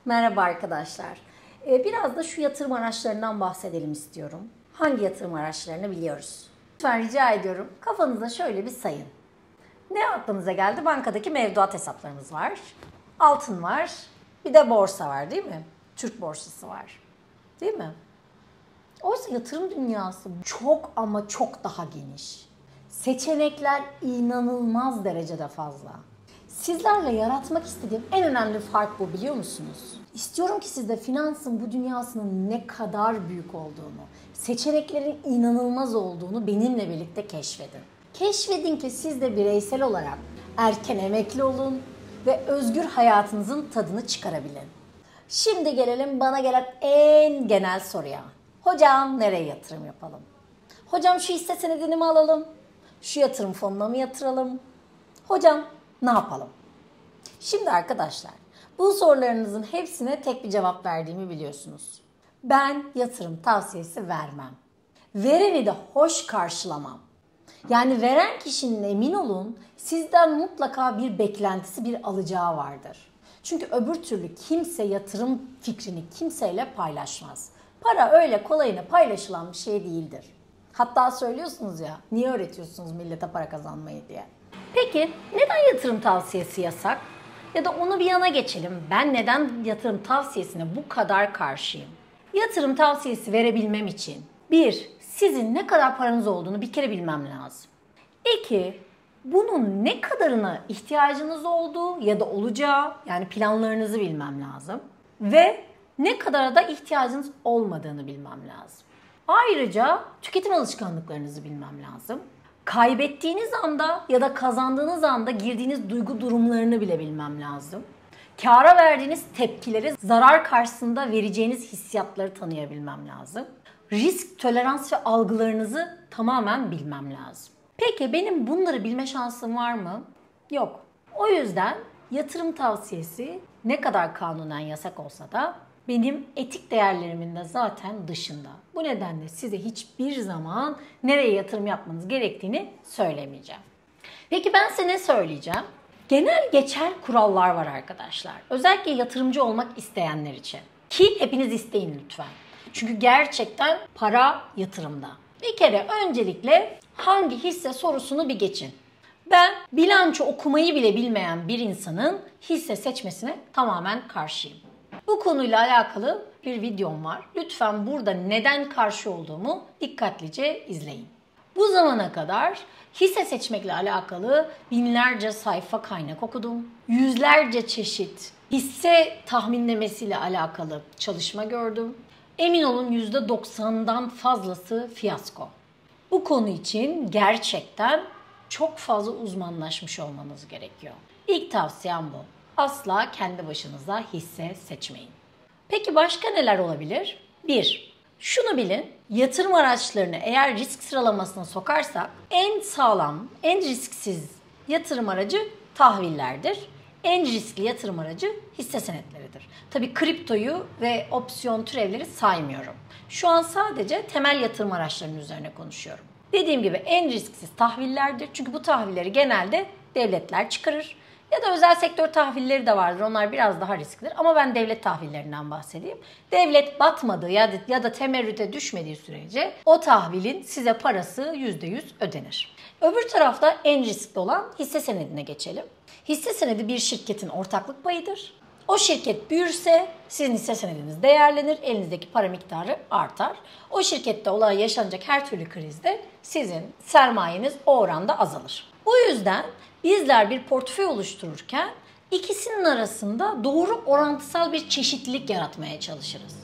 Merhaba arkadaşlar. Biraz da şu yatırım araçlarından bahsedelim istiyorum. Hangi yatırım araçlarını biliyoruz? Lütfen rica ediyorum kafanıza şöyle bir sayın. Ne aklınıza geldi? Bankadaki mevduat hesaplarımız var. Altın var. Bir de borsa var değil mi? Türk borsası var. Değil mi? Oysa yatırım dünyası çok ama çok daha geniş. Seçenekler inanılmaz derecede fazla. Sizlerle yaratmak istediğim en önemli fark bu, biliyor musunuz? İstiyorum ki siz de finansın bu dünyasının ne kadar büyük olduğunu, seçeneklerin inanılmaz olduğunu benimle birlikte keşfedin. Keşfedin ki siz de bireysel olarak erken emekli olun ve özgür hayatınızın tadını çıkarabilin. Şimdi gelelim bana gelen en genel soruya. Hocam nereye yatırım yapalım? Hocam şu hisse senedini mi alalım? Şu yatırım fonuna mı yatıralım? Hocam ne yapalım? Şimdi arkadaşlar, bu sorularınızın hepsine tek bir cevap verdiğimi biliyorsunuz. Ben yatırım tavsiyesi vermem. Vereni de hoş karşılamam. Yani veren kişinin, emin olun, sizden mutlaka bir beklentisi, bir alacağı vardır. Çünkü öbür türlü kimse yatırım fikrini kimseyle paylaşmaz. Para öyle kolayına paylaşılan bir şey değildir. Hatta söylüyorsunuz ya, niye öğretiyorsunuz millete para kazanmayı diye. Peki neden yatırım tavsiyesi yasak? Ya da onu bir yana geçelim. Ben neden yatırım tavsiyesine bu kadar karşıyım? Yatırım tavsiyesi verebilmem için sizin ne kadar paranız olduğunu bir kere bilmem lazım. 2, bunun ne kadarına ihtiyacınız olduğu ya da olacağı, yani planlarınızı bilmem lazım. Ve ne kadara da ihtiyacınız olmadığını bilmem lazım. Ayrıca tüketim alışkanlıklarınızı bilmem lazım. Kaybettiğiniz anda ya da kazandığınız anda girdiğiniz duygu durumlarını bile bilmem lazım. Kâra verdiğiniz tepkileri, zarar karşısında vereceğiniz hissiyatları tanıyabilmem lazım. Risk, tolerans ve algılarınızı tamamen bilmem lazım. Peki benim bunları bilme şansım var mı? Yok. O yüzden yatırım tavsiyesi ne kadar kanunen yasak olsa da benim etik değerlerimin de zaten dışında. Bu nedenle size hiçbir zaman nereye yatırım yapmanız gerektiğini söylemeyeceğim. Peki ben size ne söyleyeceğim? Genel geçer kurallar var arkadaşlar. Özellikle yatırımcı olmak isteyenler için. Ki hepiniz isteyin lütfen. Çünkü gerçekten para yatırımda. Bir kere öncelikle hangi hisse sorusunu bir geçin. Ben bilanço okumayı bile bilmeyen bir insanın hisse seçmesine tamamen karşıyım. Bu konuyla alakalı bir videom var. Lütfen burada neden karşı olduğumu dikkatlice izleyin. Bu zamana kadar hisse seçmekle alakalı binlerce sayfa kaynak okudum. Yüzlerce çeşit hisse tahminlemesiyle alakalı çalışma gördüm. Emin olun %90'dan fazlası fiyasko. Bu konu için gerçekten çok fazla uzmanlaşmış olmanız gerekiyor. İlk tavsiyem bu. Asla kendi başınıza hisse seçmeyin. Peki başka neler olabilir? 1. Şunu bilin, yatırım araçlarını eğer risk sıralamasına sokarsak en sağlam, en risksiz yatırım aracı tahvillerdir. En riskli yatırım aracı hisse senetleridir. Tabii kriptoyu ve opsiyon türevleri saymıyorum. Şu an sadece temel yatırım araçlarının üzerine konuşuyorum. Dediğim gibi en risksiz tahvillerdir. Çünkü bu tahvilleri genelde devletler çıkarır. Ya da özel sektör tahvilleri de vardır. Onlar biraz daha risklidir. Ama ben devlet tahvillerinden bahsedeyim. Devlet batmadığı ya da temerrüte düşmediği sürece o tahvilin size parası %100 ödenir. Öbür tarafta en riskli olan hisse senedine geçelim. Hisse senedi bir şirketin ortaklık payıdır. O şirket büyürse sizin hisse senediniz değerlenir, elinizdeki para miktarı artar. O şirkette yaşanacak her türlü krizde sizin sermayeniz o oranda azalır. Bu yüzden bizler bir portföy oluştururken ikisinin arasında doğru orantısal bir çeşitlilik yaratmaya çalışırız.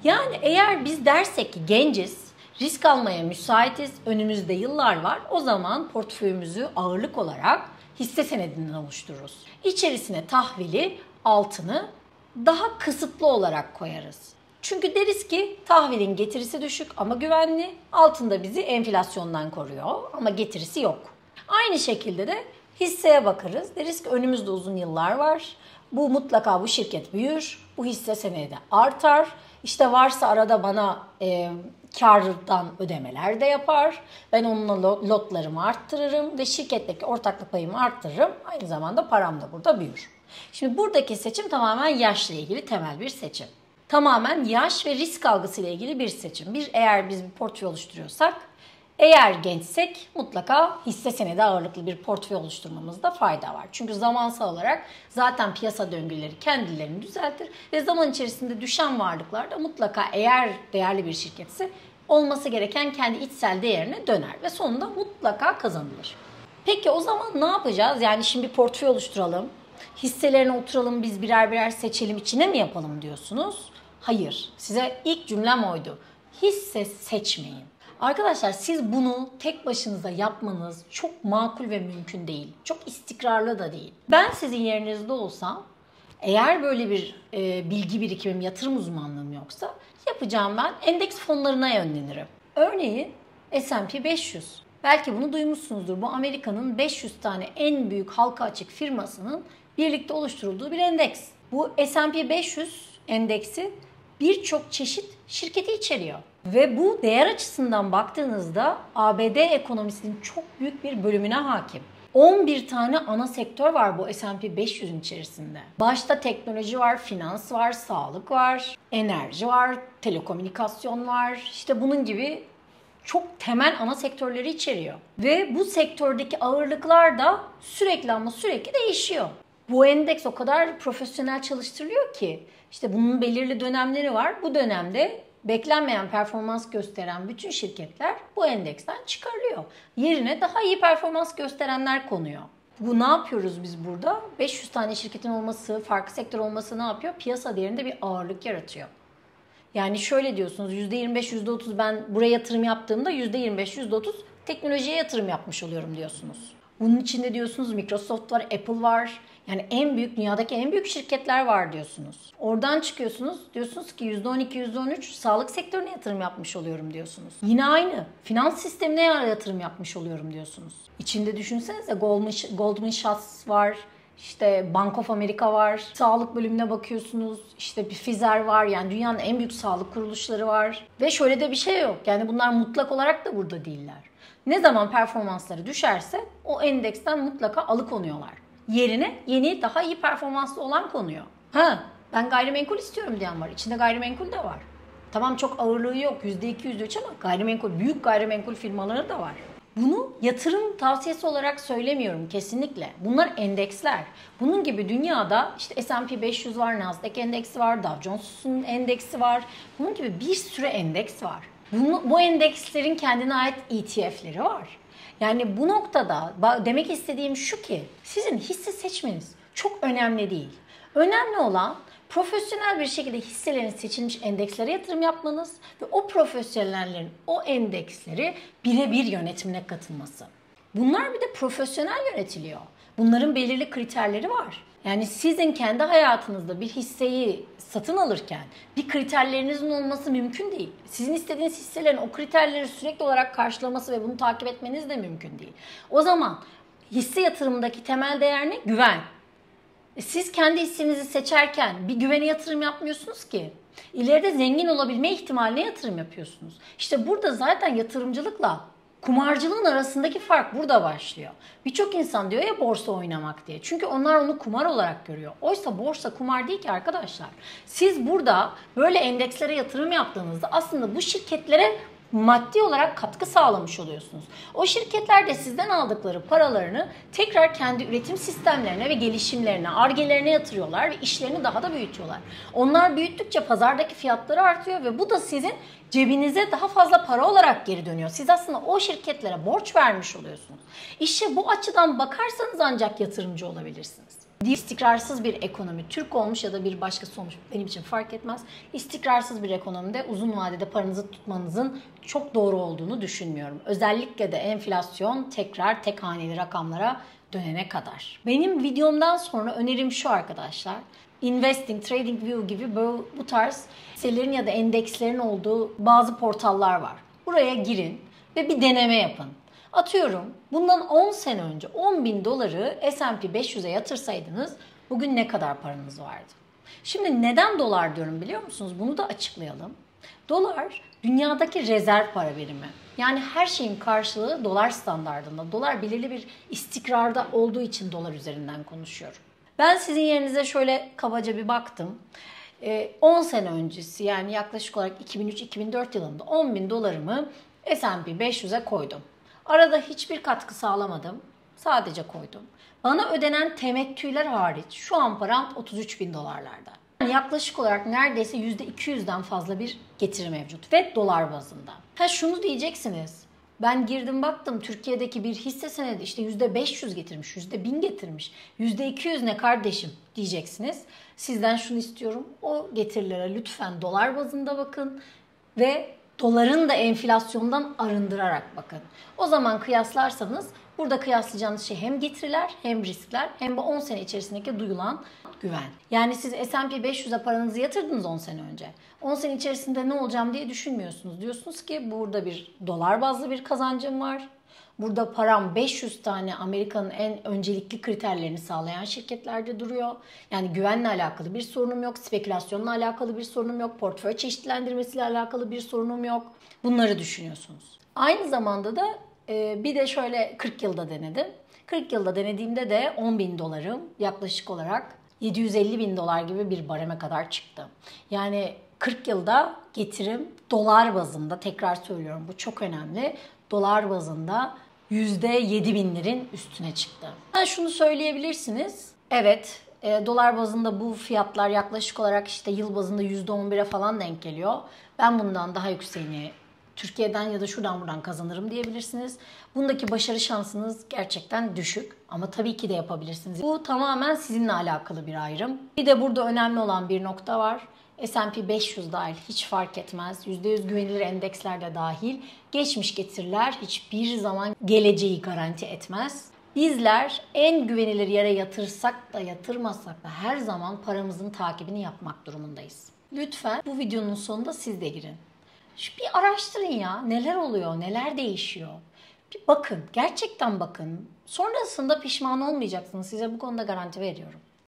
Yani eğer biz dersek ki genciz, risk almaya müsaitiz, önümüzde yıllar var, o zaman portföyümüzü ağırlık olarak hisse senedinden oluştururuz. İçerisine tahvili, altını daha kısıtlı olarak koyarız. Çünkü deriz ki tahvilin getirisi düşük ama güvenli, altında bizi enflasyondan koruyor ama getirisi yok. Aynı şekilde de hisseye bakarız. Deriz ki önümüzde uzun yıllar var. Bu şirket büyür, bu hisse senedi artar. İşte varsa arada bana kardan ödemeler de yapar. Ben onunla lotlarımı arttırırım ve şirketteki ortaklık payımı arttırırım. Aynı zamanda param da burada büyür. Şimdi buradaki seçim tamamen yaşla ilgili temel bir seçim. Tamamen yaş ve risk algısıyla ilgili bir seçim. Eğer biz bir portföy oluşturuyorsak, eğer gençsek mutlaka hisse senedi ağırlıklı bir portföy oluşturmamızda fayda var. Çünkü zamansal olarak zaten piyasa döngüleri kendilerini düzeltir ve zaman içerisinde düşen varlıklar da mutlaka, eğer değerli bir şirketse, olması gereken kendi içsel değerine döner ve sonunda mutlaka kazanılır. Peki o zaman ne yapacağız? Yani şimdi bir portföy oluşturalım, hisselerine oturalım, biz birer birer seçelim, içine mi yapalım diyorsunuz? Hayır. Size ilk cümlem oydu. Hisse seçmeyin. Arkadaşlar, siz bunu tek başınıza yapmanız çok makul ve mümkün değil. Çok istikrarlı da değil. Ben sizin yerinizde olsam, eğer böyle bir bilgi birikimim, yatırım uzmanlığım yoksa, yapacağım ben endeks fonlarına yönlenirim. Örneğin S&P 500. Belki bunu duymuşsunuzdur. Bu Amerika'nın 500 tane en büyük halka açık firmasının birlikte oluşturulduğu bir endeks. Bu S&P 500 endeksi birçok çeşit şirketi içeriyor. Ve bu değer açısından baktığınızda ABD ekonomisinin çok büyük bir bölümüne hakim. 11 tane ana sektör var bu S&P 500'ün içerisinde. Başta teknoloji var, finans var, sağlık var, enerji var, telekomünikasyon var. İşte bunun gibi çok temel ana sektörleri içeriyor. Ve bu sektördeki ağırlıklar da sürekli ama sürekli değişiyor. Bu endeks o kadar profesyonel çalıştırılıyor ki işte bunun belirli dönemleri var. Bu dönemde beklenmeyen performans gösteren bütün şirketler bu endeksten çıkarılıyor. Yerine daha iyi performans gösterenler konuyor. Bu ne yapıyoruz biz burada? 500 tane şirketin olması, farklı sektör olması ne yapıyor? Piyasa değerinde bir ağırlık yaratıyor. Yani şöyle diyorsunuz, %25, %30 ben buraya yatırım yaptığımda %25, %30 teknolojiye yatırım yapmış oluyorum diyorsunuz. Bunun içinde diyorsunuz Microsoft var, Apple var. Yani dünyadaki en büyük şirketler var diyorsunuz. Oradan çıkıyorsunuz, diyorsunuz ki %12, %13 sağlık sektörüne yatırım yapmış oluyorum diyorsunuz. Yine aynı. Finans sistemine yatırım yapmış oluyorum diyorsunuz. İçinde düşünsenize Goldman Sachs var. İşte Bank of America var. Sağlık bölümüne bakıyorsunuz. İşte bir Pfizer var. Yani dünyanın en büyük sağlık kuruluşları var. Ve şöyle de bir şey yok. Yani bunlar mutlak olarak da burada değiller. Ne zaman performansları düşerse o endeksten mutlaka alıkonuyorlar. Yerine yeni, daha iyi performanslı olan konuyor. Ben gayrimenkul istiyorum diyen var. İçinde gayrimenkul de var. Tamam, çok ağırlığı yok. %2, %3 ama büyük gayrimenkul firmaları da var. Bunu yatırım tavsiyesi olarak söylemiyorum kesinlikle. Bunlar endeksler. Bunun gibi dünyada işte S&P 500 var, Nasdaq endeksi var, Dow Jones'un endeksi var. Bunun gibi bir sürü endeks var. Bu endekslerin kendine ait ETF'leri var. Yani bu noktada demek istediğim şu ki, sizin hisse seçmeniz çok önemli değil. Önemli olan profesyonel bir şekilde hisselerin seçilmiş endekslere yatırım yapmanız ve o profesyonellerin o endeksleri birebir yönetimine katılması. Bunlar bir de profesyonel yönetiliyor. Bunların belirli kriterleri var. Yani sizin kendi hayatınızda bir hisseyi satın alırken bir kriterlerinizin olması mümkün değil. Sizin istediğiniz hisselerin o kriterleri sürekli olarak karşılaması ve bunu takip etmeniz de mümkün değil. O zaman hisse yatırımındaki temel değer ne? Güven. Siz kendi hissenizi seçerken bir güvene yatırım yapmıyorsunuz ki. İleride zengin olabilme ihtimaline yatırım yapıyorsunuz. İşte burada zaten yatırımcılıkla kumarcılığın arasındaki fark burada başlıyor. Birçok insan diyor ya borsa oynamak diye. Çünkü onlar onu kumar olarak görüyor. Oysa borsa kumar değil ki arkadaşlar. Siz burada böyle endekslere yatırım yaptığınızda aslında bu şirketlere maddi olarak katkı sağlamış oluyorsunuz. O şirketler de sizden aldıkları paralarını tekrar kendi üretim sistemlerine ve gelişimlerine, Ar-Ge'lerine yatırıyorlar ve işlerini daha da büyütüyorlar. Onlar büyüttükçe pazardaki fiyatları artıyor ve bu da sizin cebinize daha fazla para olarak geri dönüyor. Siz aslında o şirketlere borç vermiş oluyorsunuz. İşte bu açıdan bakarsanız ancak yatırımcı olabilirsiniz. İstikrarsız bir ekonomi, Türk olmuş ya da bir başkası olmuş benim için fark etmez. İstikrarsız bir ekonomide uzun vadede paranızı tutmanızın çok doğru olduğunu düşünmüyorum. Özellikle de enflasyon tekrar tek haneli rakamlara dönene kadar. Benim videomdan sonra önerim şu arkadaşlar. Investing, TradingView gibi bu tarz hisselerin ya da endekslerin olduğu bazı portallar var. Buraya girin ve bir deneme yapın. Atıyorum, bundan 10 sene önce 10.000 doları S&P 500'e yatırsaydınız bugün ne kadar paranız vardı? Şimdi neden dolar diyorum biliyor musunuz? Bunu da açıklayalım. Dolar dünyadaki rezerv para birimi. Yani her şeyin karşılığı dolar standardında. Dolar belirli bir istikrarda olduğu için dolar üzerinden konuşuyorum. Ben sizin yerinize şöyle kabaca bir baktım. 10 sene öncesi, yani yaklaşık olarak 2003-2004 yılında 10.000 dolarımı S&P 500'e koydum. Arada hiçbir katkı sağlamadım. Sadece koydum. Bana ödenen temettüler hariç şu an param 33.000 dolarlarda. Yani yaklaşık olarak neredeyse %200'den fazla bir getiri mevcut ve dolar bazında. Şunu diyeceksiniz. Ben girdim baktım, Türkiye'deki bir hisse senedi işte %500 getirmiş, %1000 getirmiş. %200 ne kardeşim diyeceksiniz. Sizden şunu istiyorum. O getirilere lütfen dolar bazında bakın ve doların da enflasyondan arındırarak bakın. O zaman kıyaslarsanız burada kıyaslayacağınız şey hem getiriler hem riskler hem de 10 sene içerisindeki duyulan güven. Yani siz S&P 500'e paranızı yatırdınız 10 sene önce. 10 sene içerisinde ne olacağım diye düşünmüyorsunuz. Diyorsunuz ki burada bir dolar bazlı bir kazancım var. Burada param 500 tane Amerika'nın en öncelikli kriterlerini sağlayan şirketlerde duruyor. Yani güvenle alakalı bir sorunum yok, spekülasyonla alakalı bir sorunum yok, portföy çeşitlendirmesiyle alakalı bir sorunum yok. Bunları düşünüyorsunuz. Aynı zamanda da bir de şöyle 40 yılda denedim. 40 yılda denediğimde de 10.000 dolarım yaklaşık olarak 750.000 dolar gibi bir bareme kadar çıktı. Yani 40 yılda getirim dolar bazında, tekrar söylüyorum bu çok önemli, dolar bazında %7.000'lerin üstüne çıktı. Şunu söyleyebilirsiniz. Evet, dolar bazında bu fiyatlar yaklaşık olarak işte yıl bazında %11'e falan denk geliyor. Ben bundan daha yükseğini Türkiye'den ya da şuradan buradan kazanırım diyebilirsiniz. Bundaki başarı şansınız gerçekten düşük ama tabii ki de yapabilirsiniz. Bu tamamen sizinle alakalı bir ayrım. Bir de burada önemli olan bir nokta var. S&P 500 dahil hiç fark etmez. %100 güvenilir endeksler de dahil. Geçmiş getiriler hiçbir zaman geleceği garanti etmez. Bizler en güvenilir yere yatırsak da yatırmasak da her zaman paramızın takibini yapmak durumundayız. Lütfen bu videonun sonunda siz de girin. Bir araştırın ya, neler oluyor, neler değişiyor. Bir bakın, gerçekten bakın. Sonrasında pişman olmayacaksınız. Size bu konuda garanti veriyorum.